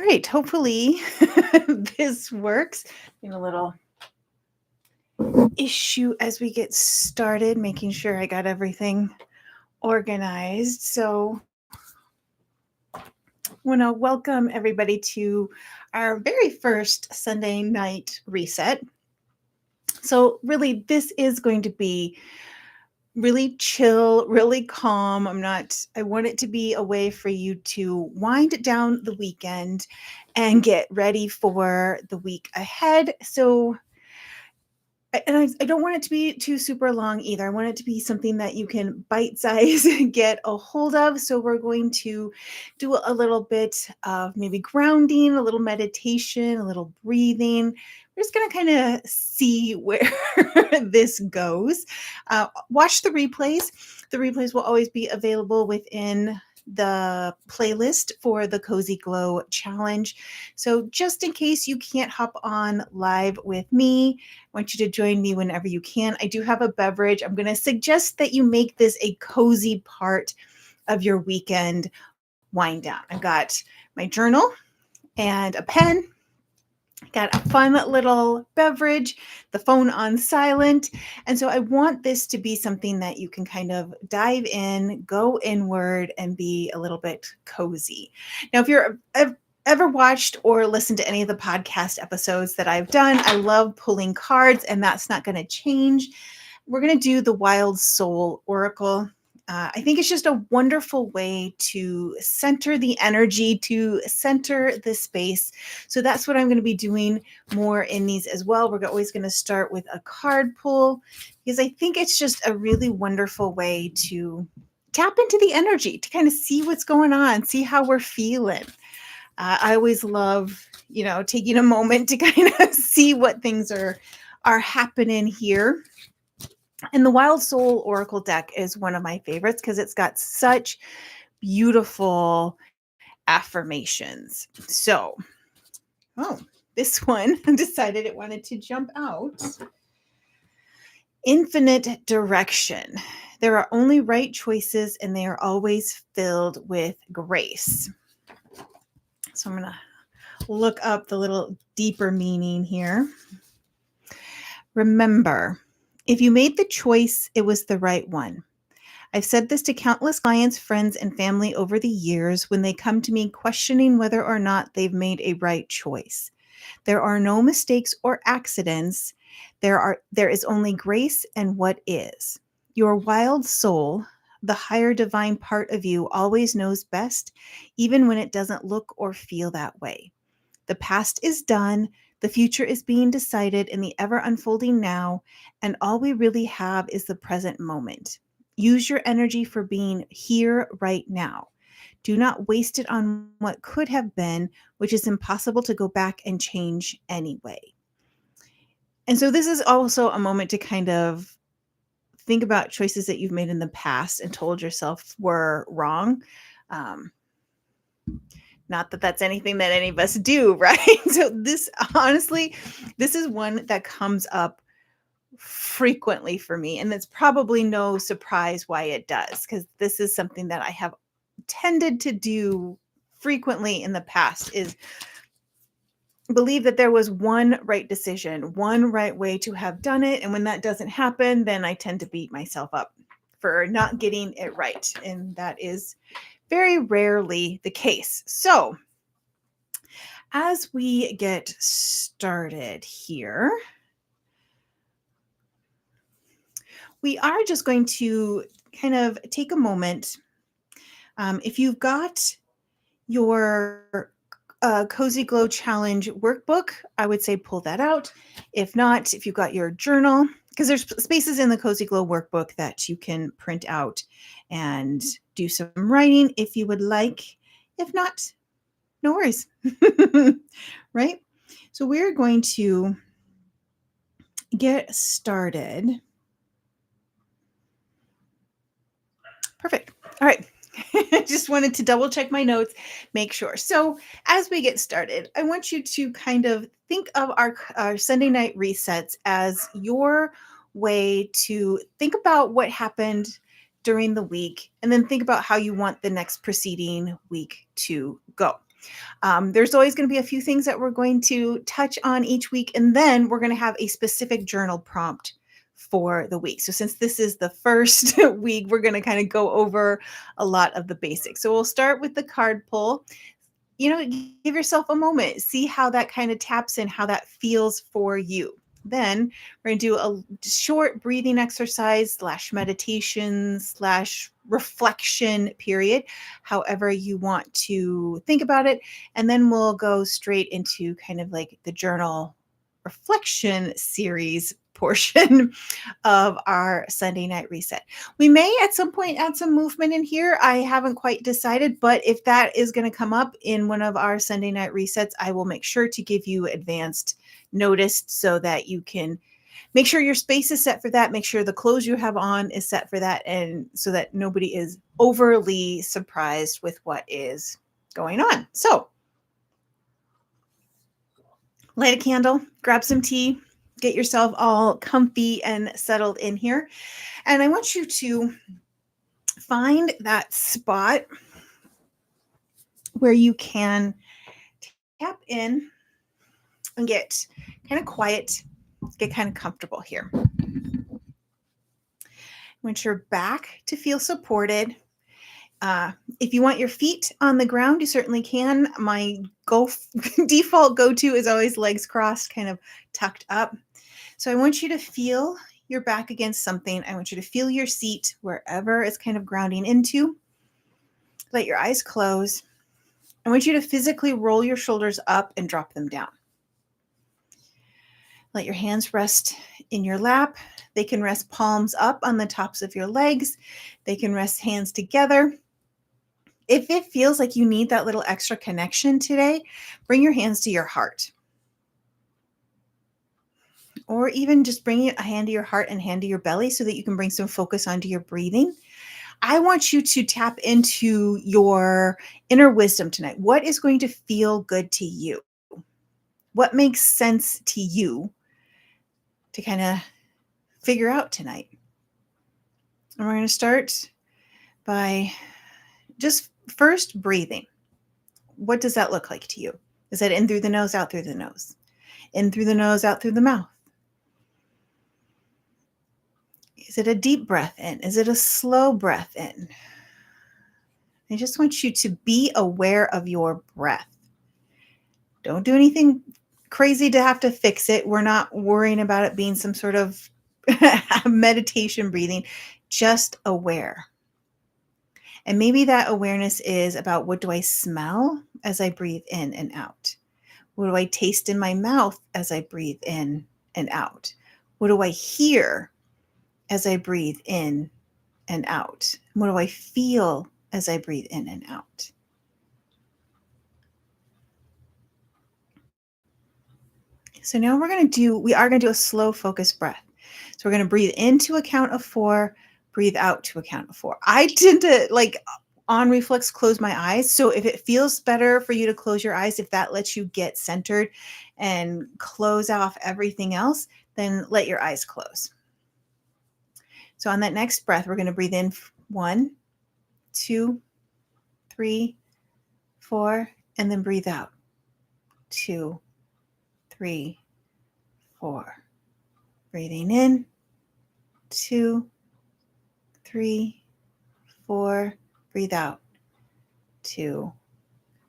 right, hopefully this works. In a little issue as we get started, making sure I got everything organized. So, I want to welcome everybody to our very first Sunday night reset. So, really, this is going to be really chill, really calm. I want it to be a way for you to wind down the weekend and get ready for the week ahead. So, I don't want it to be too super long either. I want it to be something that you can bite size get a hold of. So we're going to do a little bit of maybe grounding, a little meditation, a little breathing. We're just going to kind of see where this goes. Watch the replays. The replays will always be available within the playlist for the Cozy Glow Challenge. So just in case you can't hop on live with me, I want you to join me whenever you can. I do have a beverage. I'm going to suggest that you make this a cozy part of your weekend wind down. I've got my journal and a pen. Got a fun little beverage, the phone on silent. And so I want this to be something that you can kind of dive in, go inward, and be a little bit cozy. Now, if you're ever watched or listened to any of the podcast episodes that I've done, I love pulling cards, and that's not going to change. We're going to do the Wild Soul Oracle. I think it's just a wonderful way to center the energy, to center the space. So that's what I'm going to be doing more in these as well. We're always going to start with a card pull because I think it's just a really wonderful way to tap into the energy, to kind of see what's going on, see how we're feeling. I always love, taking a moment to kind of see what things are happening here. And the Wild Soul Oracle deck is one of my favorites because it's got such beautiful affirmations. So, this one decided it wanted to jump out. Infinite direction. There are only right choices and they are always filled with grace. So I'm going to look up the little deeper meaning here. Remember, if you made the choice, it was the right one. I've said this to countless clients, friends, and family over the years when they come to me questioning whether or not they've made a right choice. There are no mistakes or accidents. There is only grace and what is. Your wild soul, the higher divine part of you, always knows best, even when it doesn't look or feel that way. The past is done. The future is being decided in the ever unfolding now, and all we really have is the present moment. Use your energy for being here right now. Do not waste it on what could have been, which is impossible to go back and change anyway. And so this is also a moment to kind of think about choices that you've made in the past and told yourself were wrong. Not that that's anything that any of us do, right? So this is one that comes up frequently for me, and it's probably no surprise why it does, because this is something that I have tended to do frequently in the past, is believe that there was one right decision, one right way to have done it, and when that doesn't happen, then I tend to beat myself up for not getting it right, and that is very rarely the case. So as we get started here, we are just going to kind of take a moment. If you've got your Cozy Glow Challenge workbook, I would say pull that out. If not, if you've got your journal, because there's spaces in the Cozy Glow workbook that you can print out and do some writing if you would like. If not, no worries. Right? So we're going to get started. Perfect. All right. Just wanted to double check my notes, make sure. So as we get started, I want you to kind of think of our Sunday night resets as your way to think about what happened during the week and then think about how you want the next preceding week to go. There's always going to be a few things that we're going to touch on each week, and then we're going to have a specific journal prompt for the week. So since this is the first week, we're going to kind of go over a lot of the basics. So we'll start with the card pull. Give yourself a moment, see how that kind of taps in, how that feels for you. Then we're going to do a short breathing exercise slash meditation slash reflection period, however you want to think about it. And then we'll go straight into kind of like the journal reflection series portion of our Sunday night reset. We may at some point add some movement in here. I haven't quite decided, but if that is going to come up in one of our Sunday night resets, I will make sure to give you advanced notice so that you can make sure your space is set for that. Make sure the clothes you have on is set for that, and so that nobody is overly surprised with what is going on. So light a candle, grab some tea, get yourself all comfy and settled in here. And I want you to find that spot where you can tap in and get kind of quiet, get kind of comfortable here. I want your back to feel supported. If you want your feet on the ground, you certainly can. My default go-to is always legs crossed, kind of tucked up. So I want you to feel your back against something. I want you to feel your seat wherever it's kind of grounding into. Let your eyes close. I want you to physically roll your shoulders up and drop them down. Let your hands rest in your lap. They can rest palms up on the tops of your legs. They can rest hands together. If it feels like you need that little extra connection today, bring your hands to your heart. Or even just bring a hand to your heart and hand to your belly so that you can bring some focus onto your breathing. I want you to tap into your inner wisdom tonight. What is going to feel good to you? What makes sense to you to kind of figure out tonight? And we're going to start by just first breathing. What does that look like to you? Is that in through the nose, out through the nose? In through the nose, out through the mouth? Is it a deep breath in? Is it a slow breath in? I just want you to be aware of your breath. Don't do anything crazy to have to fix it. We're not worrying about it being some sort of meditation breathing, just aware. And maybe that awareness is about, what do I smell as I breathe in and out? What do I taste in my mouth as I breathe in and out? What do I hear as I breathe in and out? What do I feel as I breathe in and out? So now we are going to do a slow focus breath. So we're going to breathe into a count of 4, breathe out to a count of 4. I tend to on reflex close my eyes. So if it feels better for you to close your eyes, if that lets you get centered and close off everything else, then let your eyes close. So on that next breath, we're going to breathe in 1, 2, 3, 4, and then breathe out 2, 3, 4. Breathing in 2, 3, 4. Breathe out 2,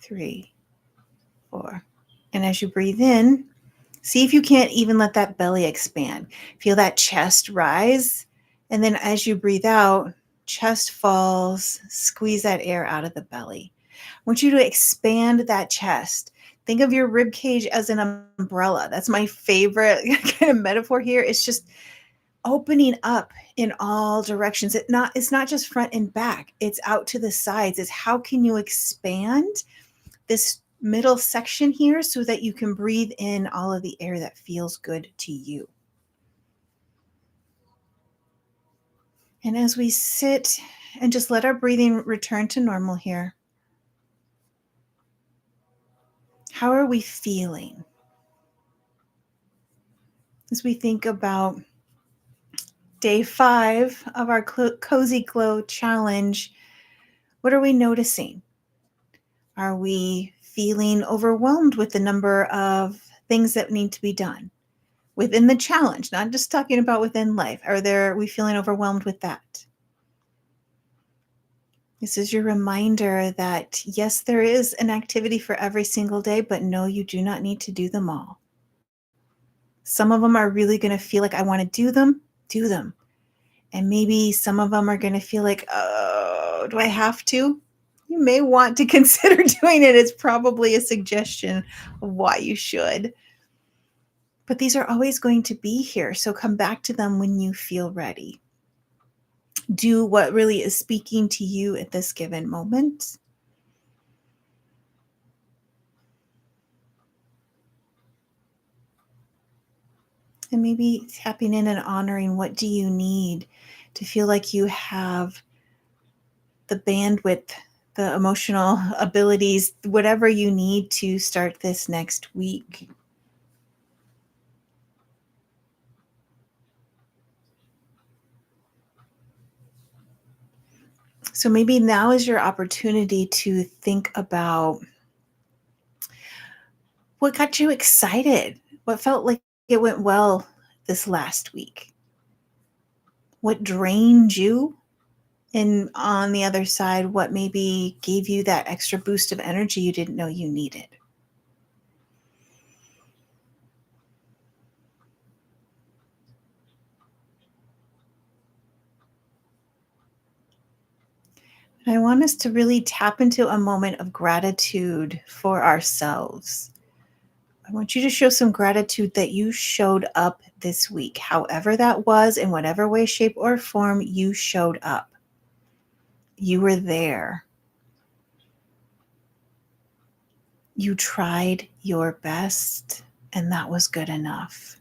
3, 4. And as you breathe in, see if you can't even let that belly expand. Feel that chest rise. And then as you breathe out, chest falls, squeeze that air out of the belly. I want you to expand that chest. Think of your rib cage as an umbrella. That's my favorite kind of metaphor here. It's just opening up in all directions. It's not just front and back. It's out to the sides. It's how can you expand this middle section here so that you can breathe in all of the air that feels good to you. And as we sit and just let our breathing return to normal here, how are we feeling? As we think about day 5 of our Cozy Glow Challenge, what are we noticing? Are we feeling overwhelmed with the number of things that need to be done within the challenge, not just talking about within life? Are we feeling overwhelmed with that? This is your reminder that yes, there is an activity for every single day, but no, you do not need to do them all. Some of them are really going to feel like I want to do them, do them. And maybe some of them are going to feel like, oh, do I have to? You may want to consider doing it. It's probably a suggestion of why you should. But these are always going to be here. So come back to them when you feel ready. Do what really is speaking to you at this given moment. And maybe tapping in and honoring, what do you need to feel like you have the bandwidth, the emotional abilities, whatever you need to start this next week. So maybe now is your opportunity to think about what got you excited, what felt like it went well this last week, what drained you, and on the other side, what maybe gave you that extra boost of energy you didn't know you needed. I want us to really tap into a moment of gratitude for ourselves. I want you to show some gratitude that you showed up this week, however that was, in whatever way, shape, or form you showed up. You were there. You tried your best, and that was good enough.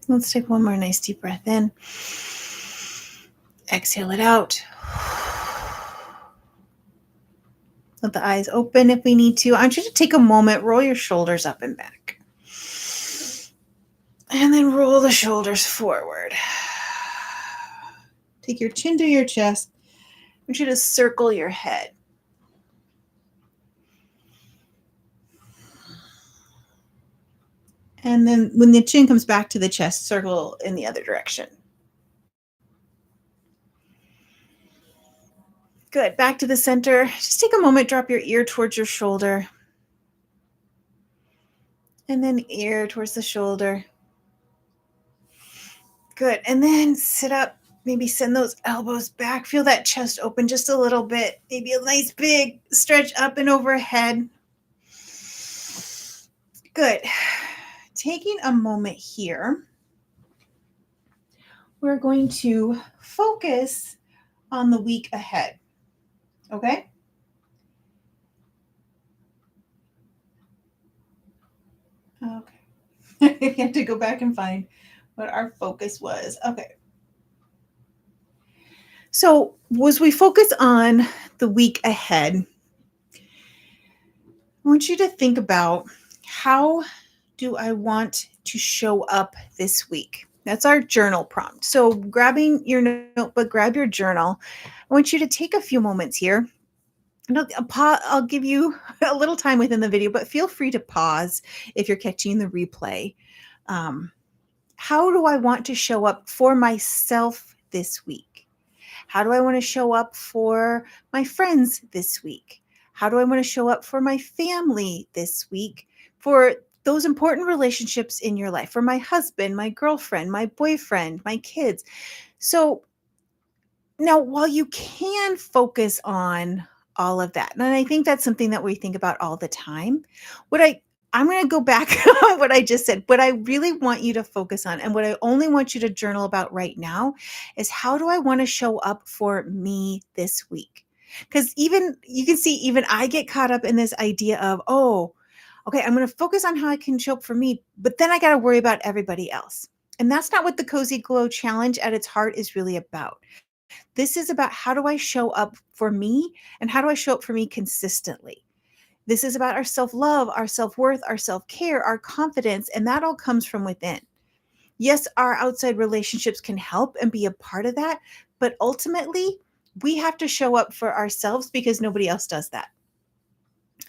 Let's take one more nice deep breath in. Exhale it out. Let the eyes open if we need to. I want you to take a moment, roll your shoulders up and back. And then roll the shoulders forward. Take your chin to your chest. I want you to circle your head. And then when the chin comes back to the chest, circle in the other direction. Good. Back to the center. Just take a moment, drop your ear towards your shoulder. And then ear towards the shoulder. Good. And then sit up. Maybe send those elbows back. Feel that chest open just a little bit. Maybe a nice big stretch up and overhead. Good. Taking a moment here, we're going to focus on the week ahead. Okay? Okay. I have to go back and find what our focus was. Okay. So, as we focus on the week ahead, I want you to think about, how do I want to show up this week? That's our journal prompt. So, grabbing your notebook, grab your journal. I want you to take a few moments here. I'll give you a little time within the video, but feel free to pause if you're catching the replay. How do I want to show up for myself this week? How do I want to show up for my friends this week? How do I want to show up for my family this week? For those important relationships in your life, for my husband, my girlfriend, my boyfriend, my kids. So now, while you can focus on all of that, and I think that's something that we think about all the time, what I'm going to go back on what I just said. What I really want you to focus on, and what I only want you to journal about right now, is, how do I want to show up for me this week? Because even you can see, even I get caught up in this idea of, oh, okay, I'm going to focus on how I can show up for me, but then I got to worry about everybody else. And that's not what the Cozy Glow Challenge at its heart is really about. This is about, how do I show up for me, and how do I show up for me consistently? This is about our self-love, our self-worth, our self-care, our confidence, and that all comes from within. Yes, our outside relationships can help and be a part of that, but ultimately, we have to show up for ourselves because nobody else does that.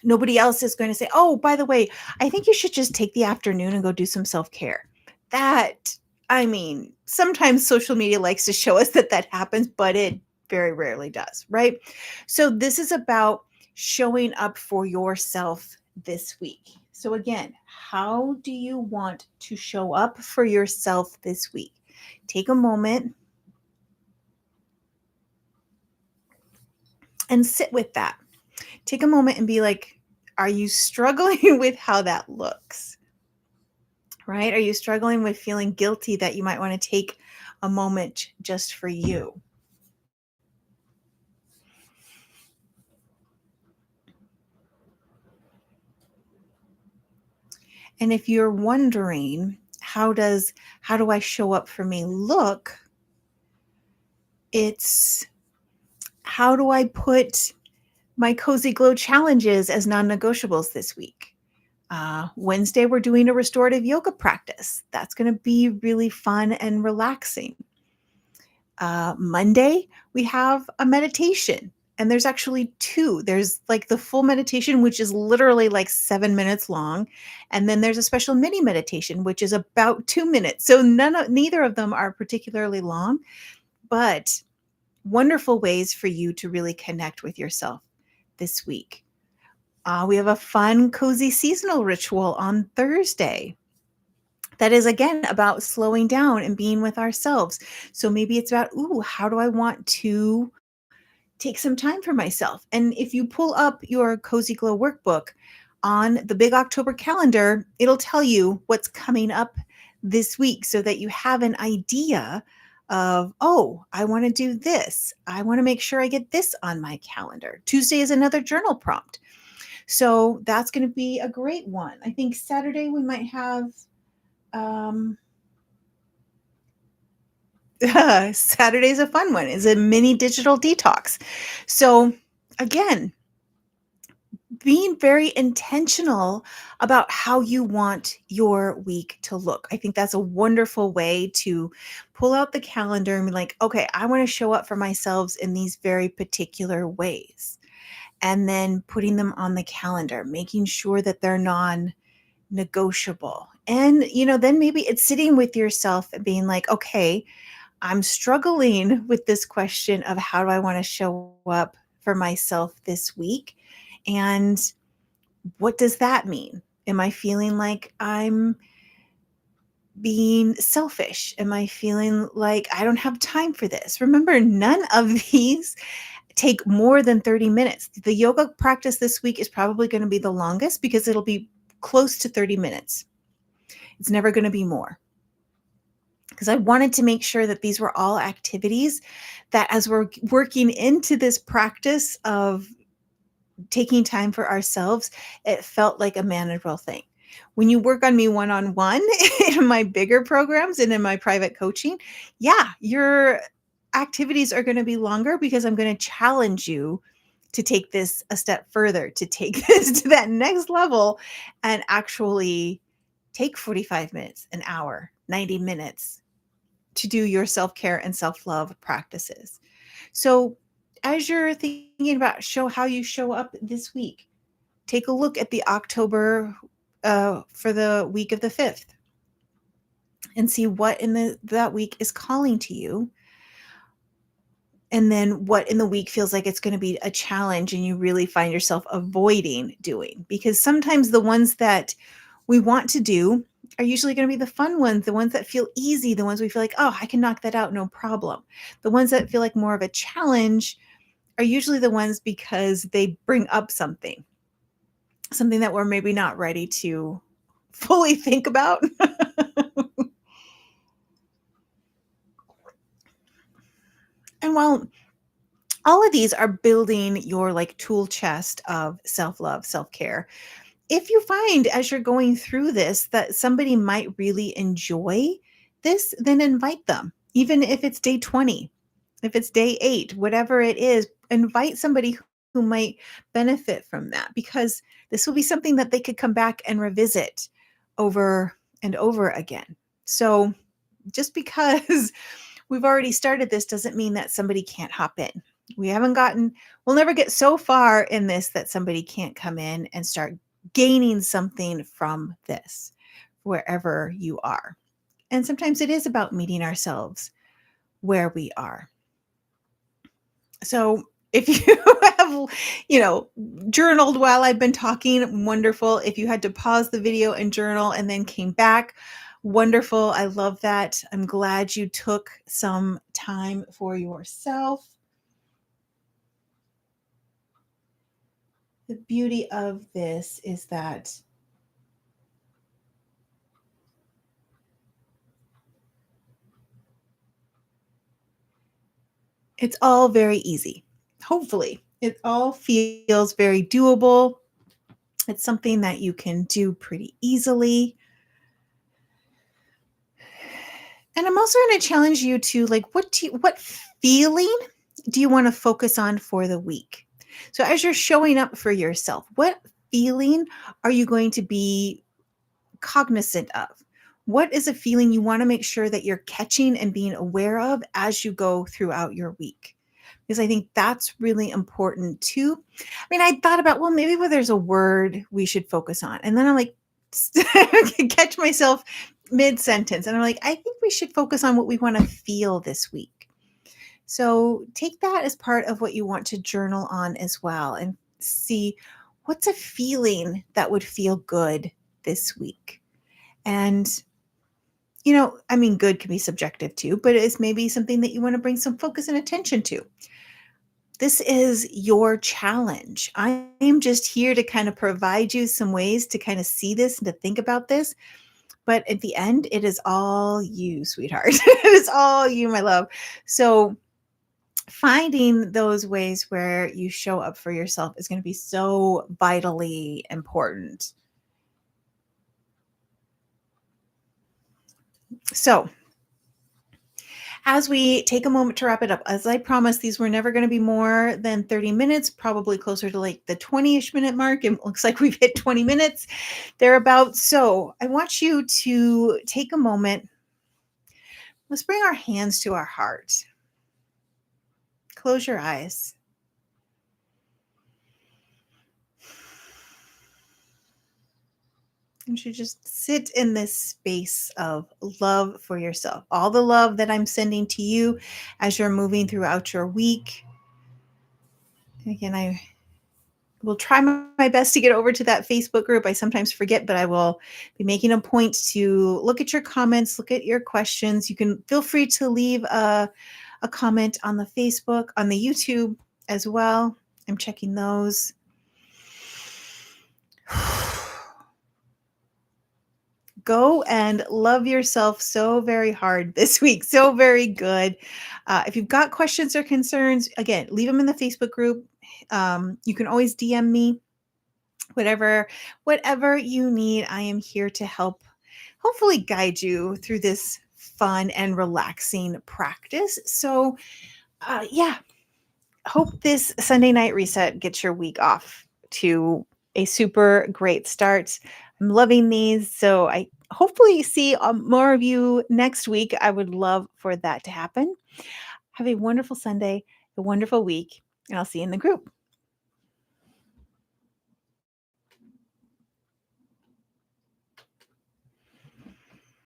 Nobody else is going to say, "Oh, by the way, I think you should just take the afternoon and go do some self-care." That I mean, sometimes social media likes to show us that that happens, but it very rarely does, right? So this is about showing up for yourself this week. So again, how do you want to show up for yourself this week? Take a moment and sit with that. Take a moment and be like, are you struggling with how that looks? Right? Are you struggling with feeling guilty that you might want to take a moment just for you? And if you're wondering, how do I show up for me look? It's how do I put my Cozy Glow challenges as non-negotiables this week? Wednesday, we're doing a restorative yoga practice. That's going to be really fun and relaxing. Monday, we have a meditation, and there's actually two. There's like the full meditation, which is literally like 7 minutes long, and then there's a special mini meditation, which is about 2 minutes. So neither of them are particularly long, but wonderful ways for you to really connect with yourself this week. We have a fun, cozy seasonal ritual on Thursday that is again about slowing down and being with ourselves. So maybe it's about, ooh, how do I want to take some time for myself? And if you pull up your Cozy Glow workbook on the big October calendar, it'll tell you what's coming up this week so that you have an idea of, oh, I want to do this. I want to make sure I get this on my calendar. Tuesday is another journal prompt. So that's going to be a great one. I think Saturday we might have um Saturday's a fun one. It's a mini digital detox. So again, being very intentional about how you want your week to look. I think that's a wonderful way to pull out the calendar and be like, okay, I want to show up for myself in these very particular ways. And then putting them on the calendar, making sure that they're non-negotiable. And, then maybe it's sitting with yourself and being like, okay, I'm struggling with this question of how do I want to show up for myself this week? And what does that mean? Am I feeling like I'm being selfish? Am I feeling like I don't have time for this? Remember, none of these take more than 30 minutes. The yoga practice this week is probably going to be the longest because it'll be close to 30 minutes. It's never going to be more. Because I wanted to make sure that these were all activities that as we're working into this practice of taking time for ourselves, it felt like a manageable thing. When you work on me one-on-one in my bigger programs and in my private coaching, yeah, your activities are going to be longer because I'm going to challenge you to take this a step further, to take this to that next level and actually take 45 minutes, an hour, 90 minutes to do your self-care and self-love practices. So, as you're thinking about how you show up this week, take a look at the October for the week of the 5th and see what in that week is calling to you, and then what in the week feels like it's going to be a challenge and you really find yourself avoiding doing, because sometimes the ones that we want to do are usually going to be the fun ones, the ones that feel easy, the ones we feel like, oh, I can knock that out, no problem. The ones that feel like more of a challenge are usually the ones because they bring up something that we're maybe not ready to fully think about. And while all of these are building your like tool chest of self-love, self-care, if you find as you're going through this that somebody might really enjoy this, then invite them. Even if it's day 20, if it's day 8, whatever it is, invite somebody who might benefit from that, because this will be something that they could come back and revisit over and over again. So just because we've already started this doesn't mean that somebody can't hop in. We haven't gotten, we'll never get so far in this that somebody can't come in and start gaining something from this, wherever you are. And sometimes it is about meeting ourselves where we are. So if you have, journaled while I've been talking, wonderful. If you had to pause the video and journal and then came back, wonderful. I love that. I'm glad you took some time for yourself. The beauty of this is that it's all very easy. Hopefully, it all feels very doable. It's something that you can do pretty easily. And I'm also going to challenge you to, like, what feeling do you want to focus on for the week? So as you're showing up for yourself, what feeling are you going to be cognizant of? What is a feeling you want to make sure that you're catching and being aware of as you go throughout your week? Because I think that's really important too. I mean, I thought about, well, maybe where there's a word we should focus on. And then I'm like, catch myself mid sentence. And I'm like, I think we should focus on what we want to feel this week. So take that as part of what you want to journal on as well, and see what's a feeling that would feel good this week. And, I mean, good can be subjective too, but it's maybe something that you want to bring some focus and attention to. This is your challenge. I am just here to kind of provide you some ways to kind of see this and to think about this. But at the end, it is all you, sweetheart. It is all you, my love. So finding those ways where you show up for yourself is going to be so vitally important. So as we take a moment to wrap it up, as I promised, these were never going to be more than 30 minutes, probably closer to like the 20-ish minute mark. It looks like we've hit 20 minutes thereabouts. So I want you to take a moment. Let's bring our hands to our heart. Close your eyes. You should just sit in this space of love for yourself. All the love that I'm sending to you as you're moving throughout your week. Again, I will try my best to get over to that Facebook group. I sometimes forget, but I will be making a point to look at your comments, look at your questions. You can feel free to leave a comment on the Facebook, on the YouTube as well. I'm checking those. Go and love yourself so very hard this week. So very good. If you've got questions or concerns, again, leave them in the Facebook group. You can always DM me, whatever you need. I am here to help, hopefully guide you through this fun and relaxing practice. So yeah, hope this Sunday night reset gets your week off to a super great start. I'm loving these. So I hopefully see more of you next week. I would love for that to happen. Have a wonderful Sunday, a wonderful week, and I'll see you in the group.